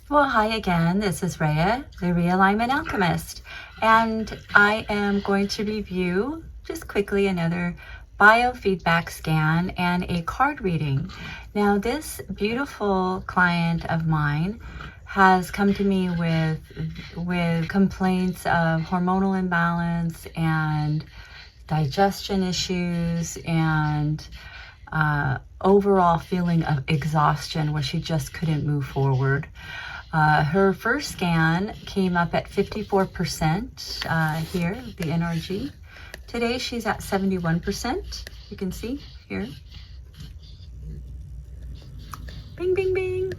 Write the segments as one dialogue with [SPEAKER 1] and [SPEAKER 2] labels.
[SPEAKER 1] Well, hi again. This is Rhea, the Realignment Alchemist, and I am going to review just quickly another biofeedback scan and a card reading. Now, this beautiful client of mine has come to me with complaints of hormonal imbalance and digestion issues and overall feeling of exhaustion where she just couldn't move forward. Her first scan came up at 54% here, the NRG. Today she's at 71%. You can see here. Bing, bing, bing.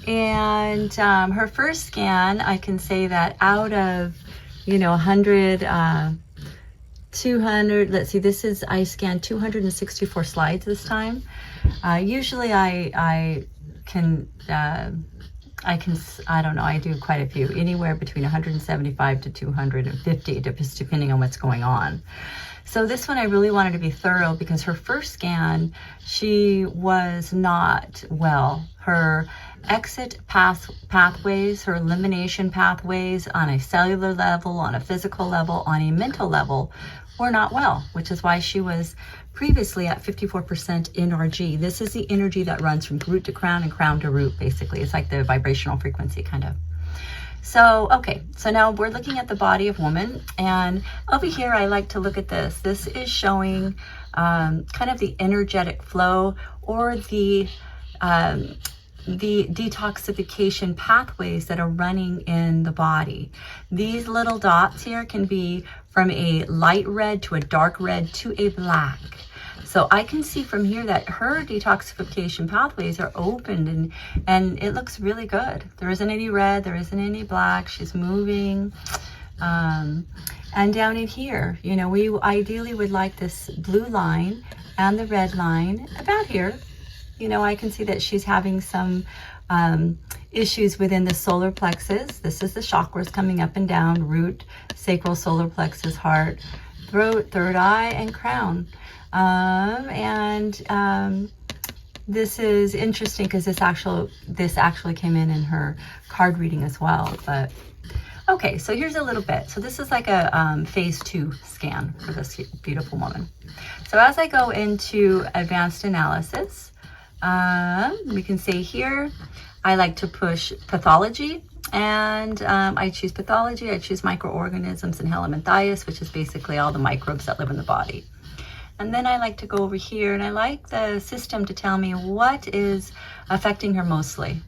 [SPEAKER 1] And her first scan, I can say that out of, 100, 200, let's see, I scanned 264 slides this time. Usually I don't know, I do quite a few, anywhere between 175 to 250, just depending on what's going on. So this one I really wanted to be thorough because her first scan, she was not well. Her exit pathways, her elimination pathways on a cellular level, on a physical level, on a mental level were not well, which is why she was previously at 54% NRG. This is the energy that runs from root to crown and crown to root, basically. It's like the vibrational frequency, kind of. So, okay, so now we're looking at the body of woman, and over here I like to look at this. This is showing kind of the energetic flow or the detoxification pathways that are running in the body. These little dots here can be from a light red to a dark red to a black. So I can see from here that her detoxification pathways are opened and it looks really good. There isn't any red, there isn't any black, she's moving. And down in here, we ideally would like this blue line and the red line about here. I can see that she's having some issues within the solar plexus. This is the chakras coming up and down: root, sacral, solar plexus, heart, throat, third eye, and crown. This is interesting because this actually came in her card reading as well. But okay, so here's a little bit. So this is like a phase 2 scan for this beautiful woman. So as I go into advanced analysis, we can say here, I like to push pathology, and I choose pathology. I choose microorganisms and helminthias, which is basically all the microbes that live in the body. And then I like to go over here, and I like the system to tell me what is affecting her mostly.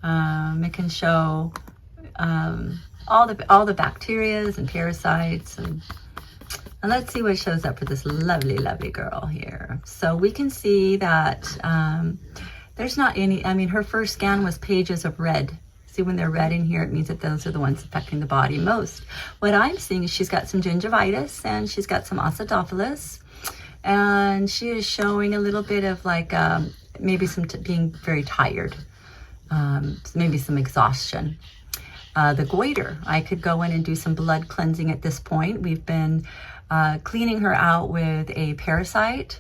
[SPEAKER 1] It can show all the bacterias and parasites, and let's see what shows up for this lovely, lovely girl here. So we can see that there's not any, her first scan was pages of red. See, when they're red in here, it means that those are the ones affecting the body most. What I'm seeing is she's got some gingivitis and she's got some acidophilus, and she is showing a little bit of like maybe some being very tired, maybe some exhaustion. The goiter, I could go in and do some blood cleansing at this point. We've been cleaning her out with a parasite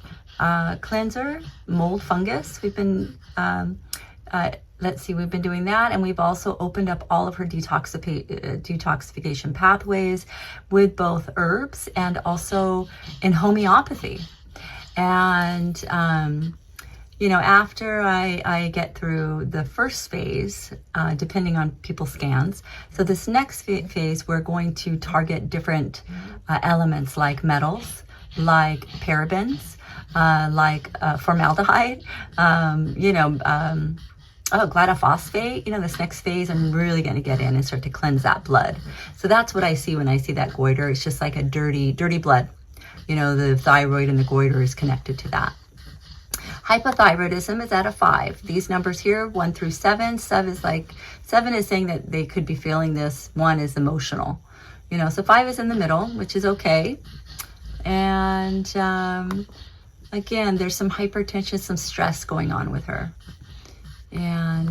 [SPEAKER 1] cleanser, mold fungus. We've been, we've been doing that, and we've also opened up all of her detoxification pathways with both herbs and also in homeopathy. And, after I get through the first phase, depending on people's scans, so this next phase, we're going to target different elements like metals, like parabens, like formaldehyde, glyphosate. This next phase, I'm really going to get in and start to cleanse that blood. So that's what I see when I see that goiter. It's just like a dirty blood. The thyroid and the goiter is connected to that. Hypothyroidism is at a 5. These numbers here, 1 through 7. 7 is saying that they could be feeling this. 1 is emotional. So 5 is in the middle, which is okay. And again, there's some hypertension, some stress going on with her.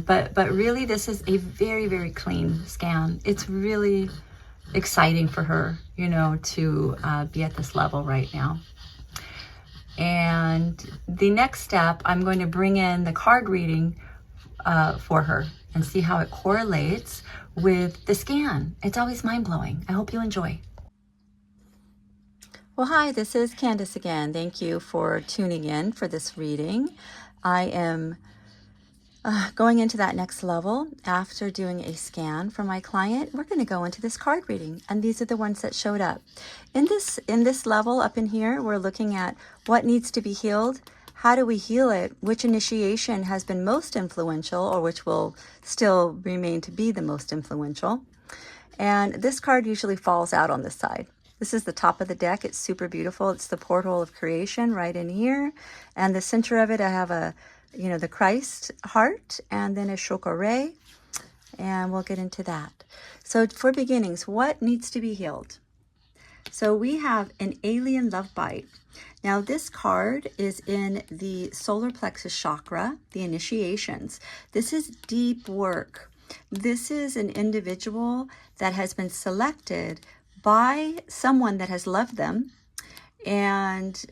[SPEAKER 1] But really, this is a very, very clean scan. It's really exciting for her, to be at this level right now. And the next step, I'm going to bring in the card reading for her. and see how it correlates with the scan. It's always mind-blowing. I hope you enjoy. Well, hi, this is Candace again. Thank you for tuning in for this reading. I am going into that next level after doing a scan for my client. We're going to go into this card reading, and these are the ones that showed up. In this level up in here, we're looking at what needs to be healed. How do we heal it? Which initiation has been most influential, or which will still remain to be the most influential? And this card usually falls out on this side. This is the top of the deck. It's super beautiful. It's the portal of creation right in here. And the center of it, I have the Christ heart, and then a chakra, and we'll get into that. So for beginnings, what needs to be healed? So we have an alien love bite. Now this card is in the solar plexus chakra, the initiations. This is deep work. This is an individual that has been selected by someone that has loved them, and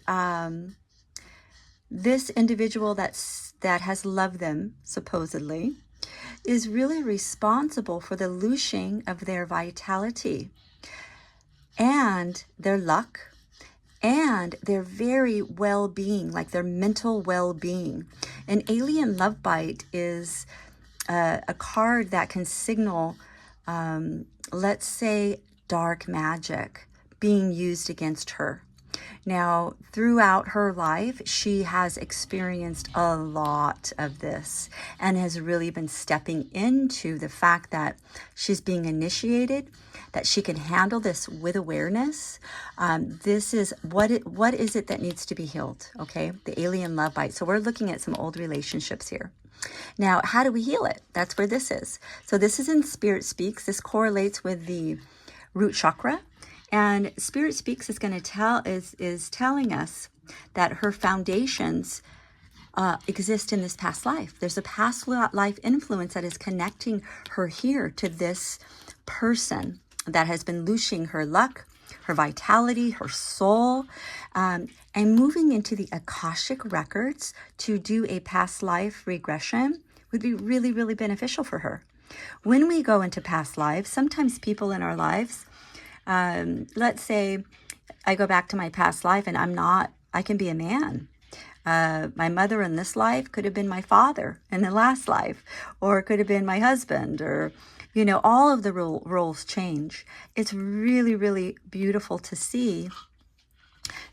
[SPEAKER 1] this individual that has loved them, supposedly, is really responsible for the loosening of their vitality and their luck and their very well-being, like their mental well-being. An alien love bite is a card that can signal, let's say, dark magic being used against her. Now, throughout her life, she has experienced a lot of this and has really been stepping into the fact that she's being initiated, that she can handle this with awareness. This is what is it that needs to be healed, okay? The alien love bite. So we're looking at some old relationships here. Now, how do we heal it? That's where this is. So this is in Spirit Speaks. This correlates with the root chakra. And Spirit Speaks is going to is telling us that her foundations exist in this past life. There's a past life influence that is connecting her here to this person that has been loosening her luck, her vitality, her soul, and moving into the Akashic records to do a past life regression would be really, really beneficial for her. When we go into past lives, sometimes people in our lives, let's say I go back to my past life and I can be a man. My mother in this life could have been my father in the last life, or it could have been my husband, or, all of the roles change. It's really, really beautiful to see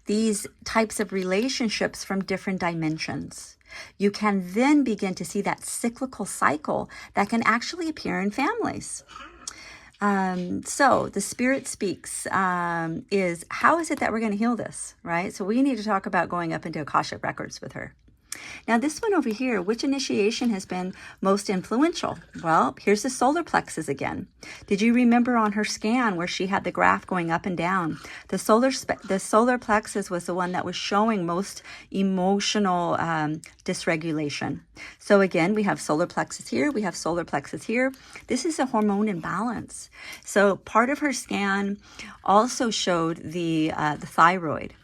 [SPEAKER 1] these types of relationships from different dimensions. You can then begin to see that cyclical cycle that can actually appear in families. So the Spirit Speaks is, how is it that we're going to heal this, right? So we need to talk about going up into Akashic records with her. Now this one over here, which initiation has been most influential? Well, here's the solar plexus again. Did you remember on her scan where she had the graph going up and down? The solar plexus was the one that was showing most emotional dysregulation. So again, we have solar plexus here, we have solar plexus here. This is a hormone imbalance. So part of her scan also showed the thyroid.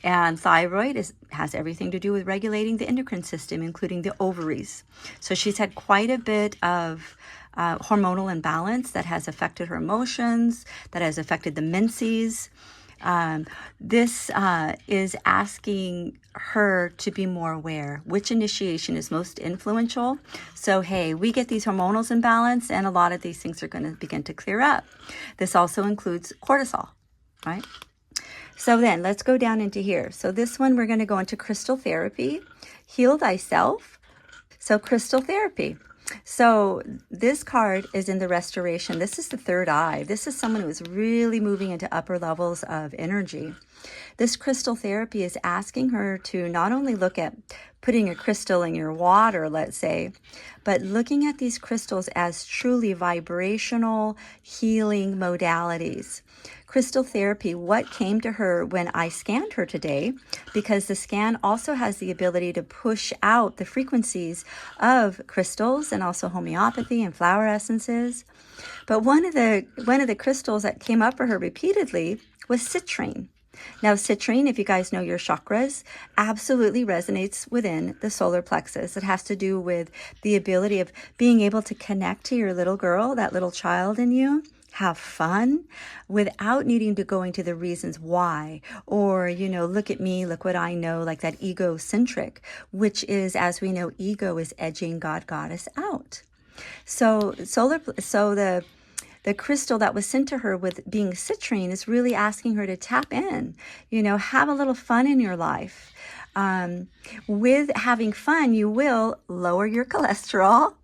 [SPEAKER 1] And thyroid has everything to do with regulating the endocrine system, including the ovaries. So she's had quite a bit of hormonal imbalance that has affected her emotions, that has affected the menses. This is asking her to be more aware. Which initiation is most influential? So, hey, we get these hormonal imbalance, and a lot of these things are going to begin to clear up. This also includes cortisol, right? So then let's go down into here. So this one, we're going to go into crystal therapy, heal thyself. So crystal therapy. So this card is in the restoration. This is the third eye. This is someone who is really moving into upper levels of energy. This crystal therapy is asking her to not only look at putting a crystal in your water, let's say, but looking at these crystals as truly vibrational healing modalities. Crystal therapy, what came to her when I scanned her today, because the scan also has the ability to push out the frequencies of crystals and also homeopathy and flower essences. But one of the crystals that came up for her repeatedly was citrine. Now, citrine, if you guys know your chakras, absolutely resonates within the solar plexus. It has to do with the ability of being able to connect to your little girl, that little child in you, have fun without needing to go into the reasons why, or, you know, look at me, look what I know, like that egocentric, which is, as we know, ego is edging God, goddess out. So the crystal that was sent to her with being citrine is really asking her to tap in, you know, have a little fun in your life. With having fun, you will lower your cholesterol.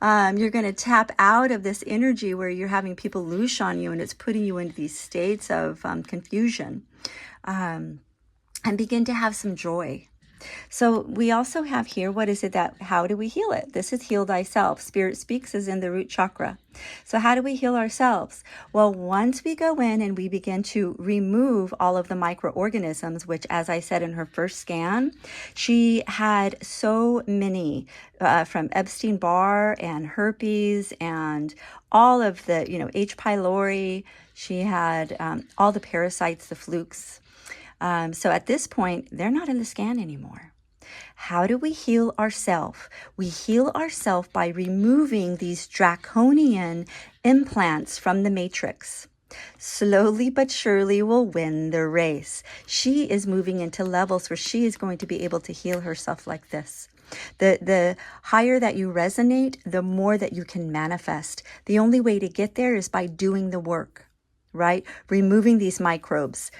[SPEAKER 1] You're going to tap out of this energy where you're having people loosh on you and it's putting you into these states of confusion, and begin to have some joy. So we also have here, what is it that, how do we heal it? This is heal thyself. Spirit Speaks is in the root chakra. So how do we heal ourselves? Well, once we go in and we begin to remove all of the microorganisms, which, as I said in her first scan, she had so many from Epstein-Barr and herpes and all of the, you know, H. pylori. She had all the parasites, the flukes. So at this point, they're not in the scan anymore. How do we heal ourselves? We heal ourselves by removing these draconian implants from the matrix. Slowly but surely we'll win the race. She is moving into levels where she is going to be able to heal herself like this. The higher that you resonate, the more that you can manifest. The only way to get there is by doing the work. Right? Removing these microbes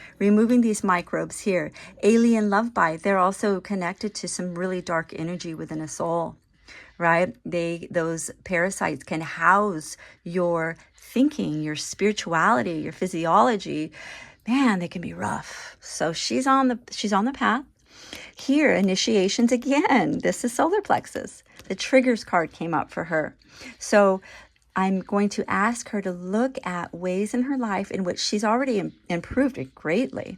[SPEAKER 1] here. Alien love bite, they're also connected to some really dark energy within a soul, right? Those parasites can house your thinking, your spirituality, your physiology. Man, they can be rough. So she's on the path. Here, initiations again. This is solar plexus. The triggers card came up for her. So I'm going to ask her to look at ways in her life in which she's already improved it greatly,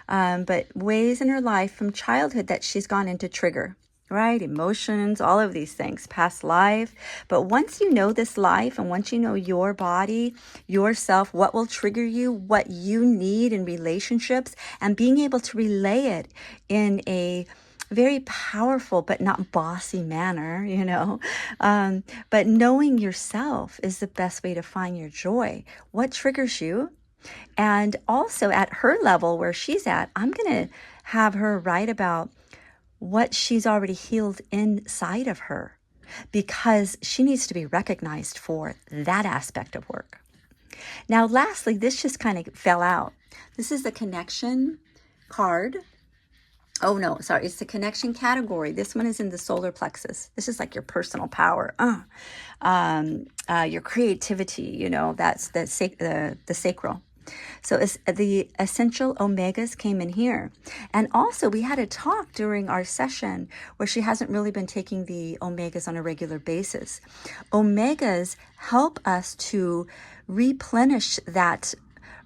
[SPEAKER 1] but ways in her life from childhood that she's gone into trigger, right? Emotions, all of these things, past life. But once you know this life and once you know your body, yourself, what will trigger you, what you need in relationships, and being able to relay it in a very powerful but not bossy manner, you know, but knowing yourself is the best way to find your joy. What triggers you? And also at her level where she's at, I'm going to have her write about what she's already healed inside of her, because she needs to be recognized for that aspect of work. Now, lastly, this just kind of fell out. This is the connection card. Oh, no, sorry. It's the connection category. This one is in the solar plexus. This is like your personal power, your creativity, you know, that's the sacral. So the essential omegas came in here. And also we had a talk during our session where she hasn't really been taking the omegas on a regular basis. Omegas help us to replenish that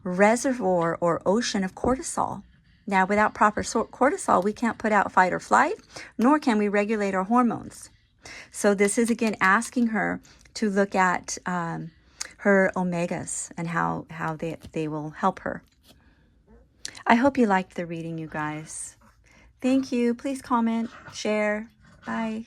[SPEAKER 1] reservoir or ocean of cortisol. Now, without proper cortisol, we can't put out fight or flight, nor can we regulate our hormones. So this is, again, asking her to look at her omegas and how they will help her. I hope you liked the reading, you guys. Thank you. Please comment, share. Bye.